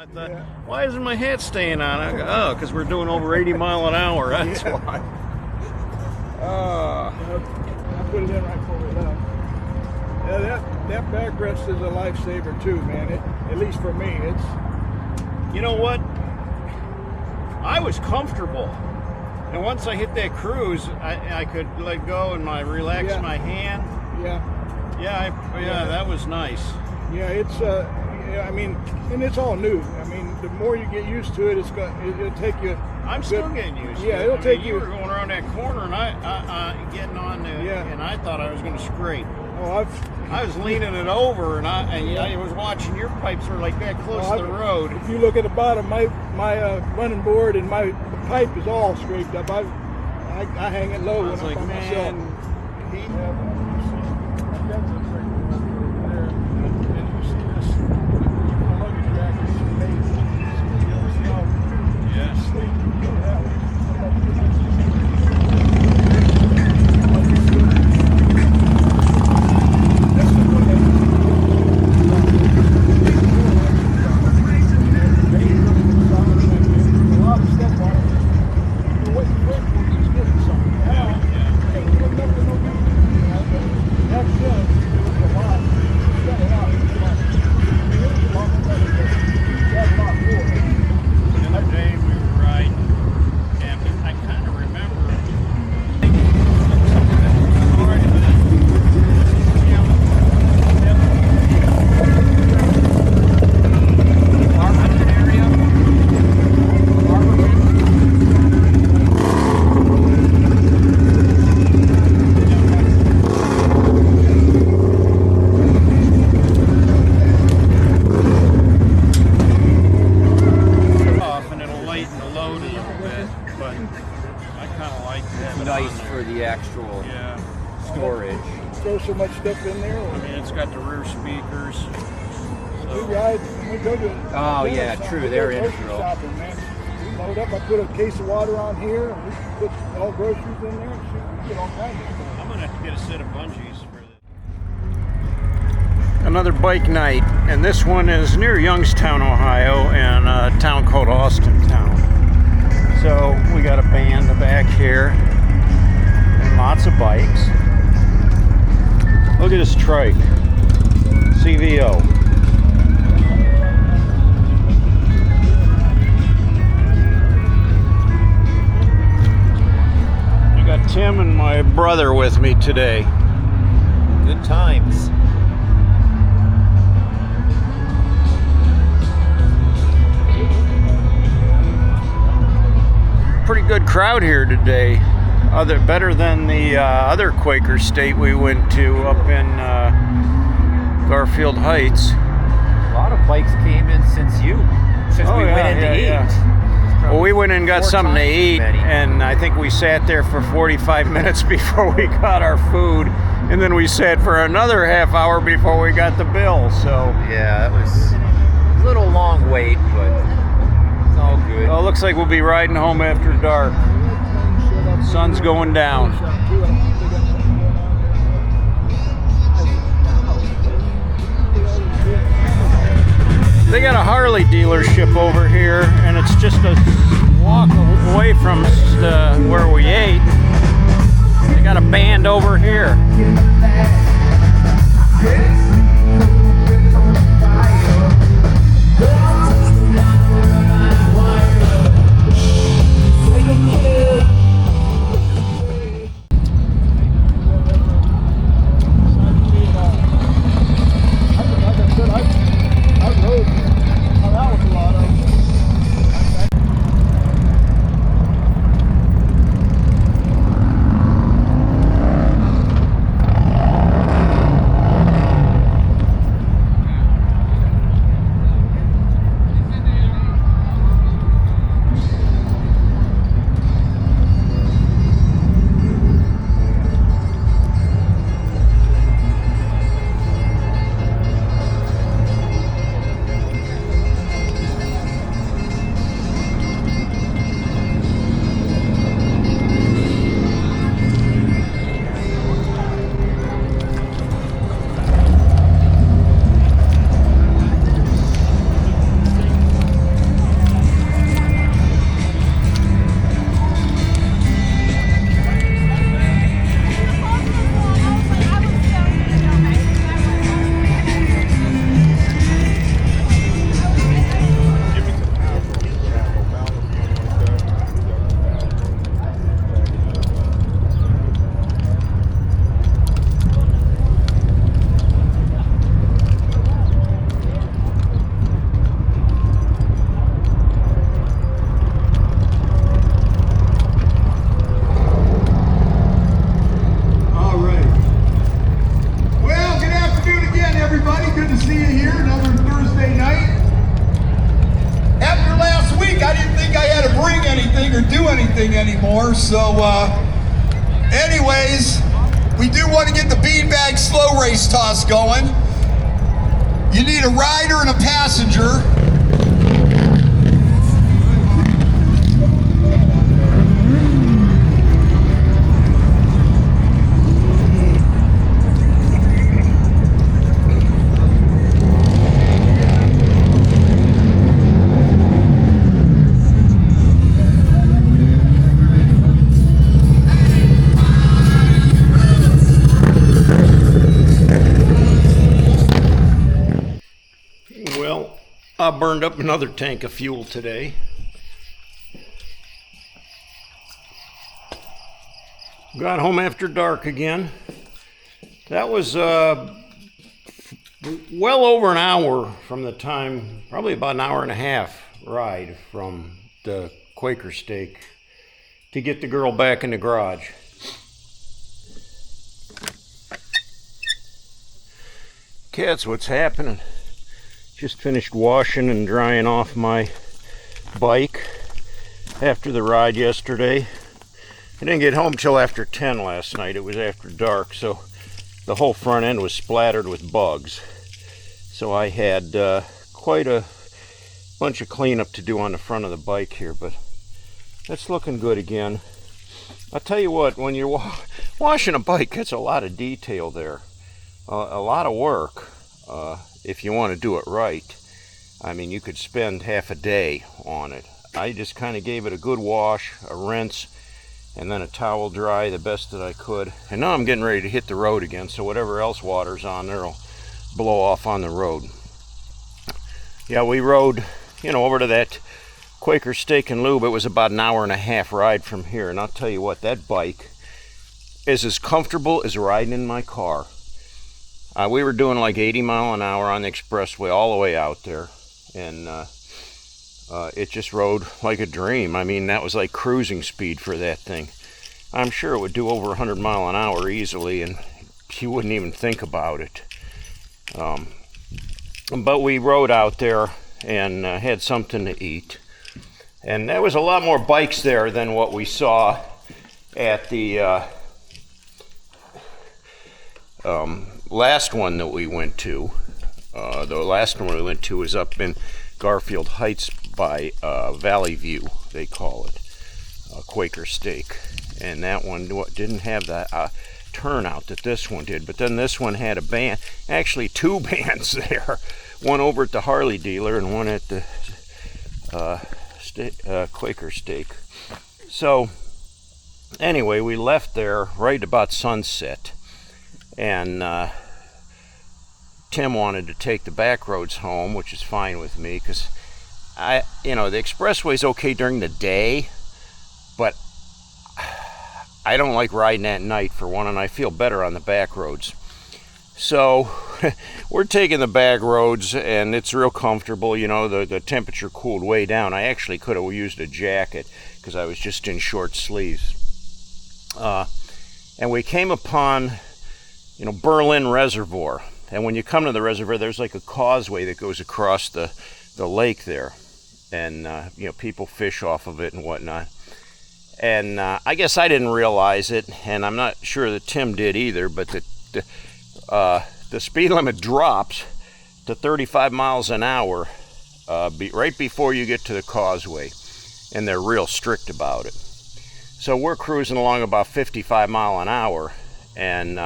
I thought, why isn't my hat staying on? I go, oh, because we're doing over 80 miles an hour. That's why. I put it in right before we left. Yeah, that backrest is a lifesaver too, man. At least for me, it's. You know what? I was comfortable, and once I hit that cruise, I could let go and relax my hand. Yeah, that was nice. Yeah, it's. I mean, and it's all new. I mean, the more you get used to it, it'll take you. I'm still getting used to it. Yeah, it'll take you. You were going around that corner, and I getting on there, and I thought I was going to scrape. Oh, I was leaning it over, and I was watching your pipes were like that close to the road. If you look at the bottom, my running board and my pipe is all scraped up. I hang it low when I'm by myself. Storage. Throw so much stuff in there. I mean, it's got the rear speakers. We ride when we go to. Oh yeah, true. They're integral. Shopping, man. We load up. I put a case of water on here, and we put all groceries in there. And shoot, we get all kinds of stuff. I'm gonna have to get a set of bungees for this. Another bike night, and this one is near Youngstown, Ohio, in a town called Austintown. So we got a band back here, and lots of bikes. Look at this trike, CVO. I got Tim and my brother with me today. Good times. Pretty good crowd here today. Better than the other Quaker State we went to up in Garfield Heights. A lot of bikes came in since we went in to eat. Well, we went and got something to eat, and I think we sat there for 45 minutes before we got our food, and then we sat for another half hour before we got the bill. So yeah, that was a little long wait, but it's all good. Well, it looks like we'll be riding home after dark. Sun's going down. They got a Harley dealership over here, and it's just a walk away from where we ate. They got a band over here. do anything anymore. So anyways, we do want to get the beanbag slow race toss going. You need a rider and a passenger. Well, I burned up another tank of fuel today. Got home after dark again. That was well over an hour from the time, probably about an hour and a half ride from the Quaker Steak to get the girl back in the garage. Cats, what's happening? Just finished washing and drying off my bike after the ride yesterday. I didn't get home till after 10 last night. It was after dark, so the whole front end was splattered with bugs. So I had quite a bunch of cleanup to do on the front of the bike here, but that's looking good again. I'll tell you what, when you're washing a bike, that's a lot of detail there. A lot of work. If you want to do it right. I mean, you could spend half a day on it. I just kind of gave it a good wash, a rinse, and then a towel dry the best that I could. And now I'm getting ready to hit the road again, so whatever else water's on there will blow off on the road. Yeah, we rode, over to that Quaker Steak and Lube. It was about an hour and a half ride from here, and I'll tell you what, that bike is as comfortable as riding in my car. We were doing like 80 mile an hour on the expressway all the way out there, and it just rode like a dream. I mean, that was like cruising speed for that thing. I'm sure it would do over 100 mile an hour easily, and you wouldn't even think about it. But we rode out there and had something to eat, and there was a lot more bikes there than what we saw at the last one that we went to. The last one we went to was up in Garfield Heights by Valley View, they call it, Quaker Steak. And that one didn't have the turnout that this one did, but then this one had a band, actually two bands there, one over at the Harley dealer and one at the Quaker Steak. So anyway, we left there right about sunset, and Tim wanted to take the back roads home, which is fine with me, because the expressway's okay during the day, but I don't like riding at night for one, and I feel better on the back roads. So we're taking the back roads, and it's real comfortable. The temperature cooled way down. I actually could have used a jacket because I was just in short sleeves. And we came upon, Berlin Reservoir. And when you come to the reservoir, there's like a causeway that goes across the lake there. And, people fish off of it and whatnot. And I guess I didn't realize it, and I'm not sure that Tim did either, but the speed limit drops to 35 miles an hour right before you get to the causeway. And they're real strict about it. So we're cruising along about 55 mile an hour, and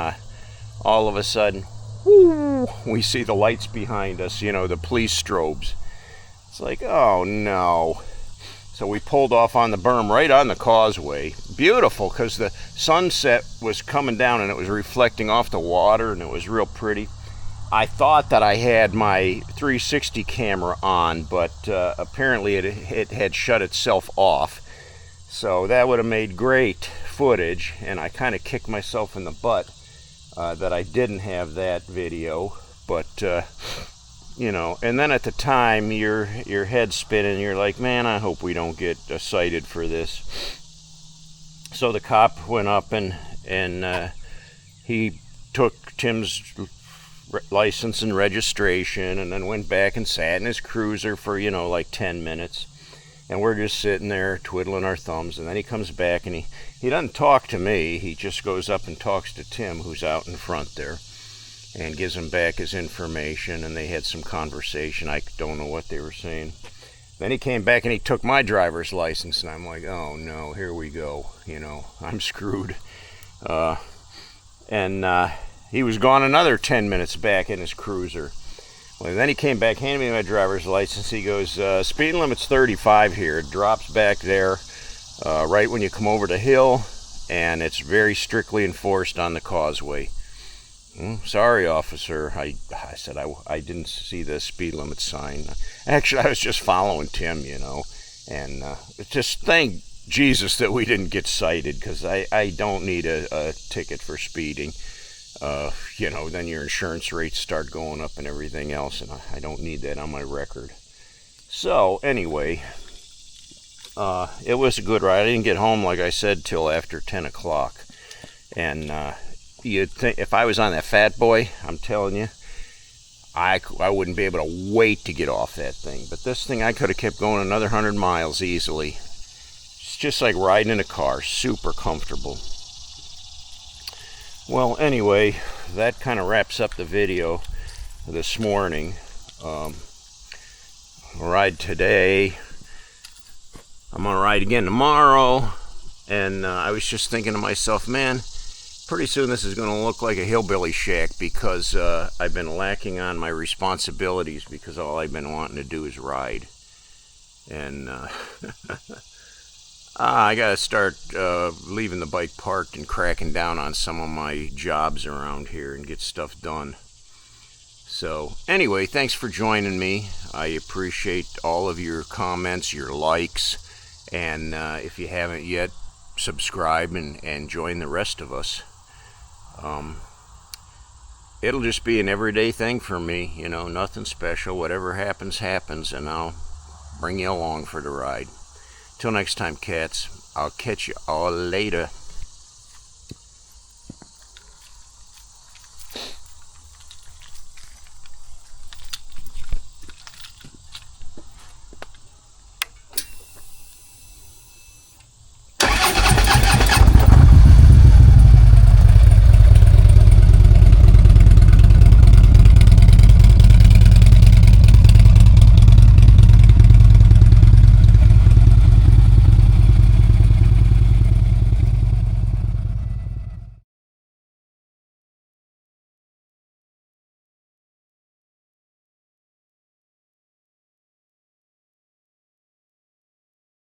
all of a sudden, we see the lights behind us, the police strobes. It's like, oh no. So we pulled off on the berm right on the causeway. Beautiful, because the sunset was coming down and it was reflecting off the water, and it was real pretty. I thought that I had my 360 camera on, but apparently it had shut itself off. So that would have made great footage, and I kind of kicked myself in the butt that I didn't have that video. But and then at the time your head's spinning, you're like, man, I hope we don't get cited for this. So the cop went up and he took Tim's license and registration, and then went back and sat in his cruiser for like 10 minutes. And we're just sitting there twiddling our thumbs, and then he comes back and he doesn't talk to me. He just goes up and talks to Tim, who's out in front there, and gives him back his information, and they had some conversation. I don't know what they were saying. Then he came back and he took my driver's license, and I'm like, oh no, here we go. You know, I'm screwed. He was gone another 10 minutes back in his cruiser. Well, then he came back, handed me my driver's license. He goes, speed limit's 35 here. It drops back there right when you come over the hill, and it's very strictly enforced on the causeway. Sorry, officer. I said I didn't see the speed limit sign. Actually, I was just following Tim, you know. And just thank Jesus that we didn't get cited, because I don't need a ticket for speeding. You know, then your insurance rates start going up and everything else, and I don't need that on my record. So anyway, it was a good ride. I didn't get home, like I said, till after 10 o'clock. And you'd think if I was on that Fat Boy, I'm telling you, I wouldn't be able to wait to get off that thing. But this thing, I could have kept going another 100 miles easily. It's just like riding in a car, super comfortable. Well, anyway, that kind of wraps up the video this morning. Ride today. I'm gonna ride again tomorrow, and I was just thinking to myself, man, pretty soon this is gonna look like a hillbilly shack, because I've been lacking on my responsibilities, because all I've been wanting to do is ride. And I gotta start leaving the bike parked and cracking down on some of my jobs around here and get stuff done. So anyway, thanks for joining me. I appreciate all of your comments, your likes, and if you haven't yet, subscribe and join the rest of us. It'll just be an everyday thing for me, you know, nothing special. Whatever happens, happens, and I'll bring you along for the ride. Till next time, cats, I'll catch you all later.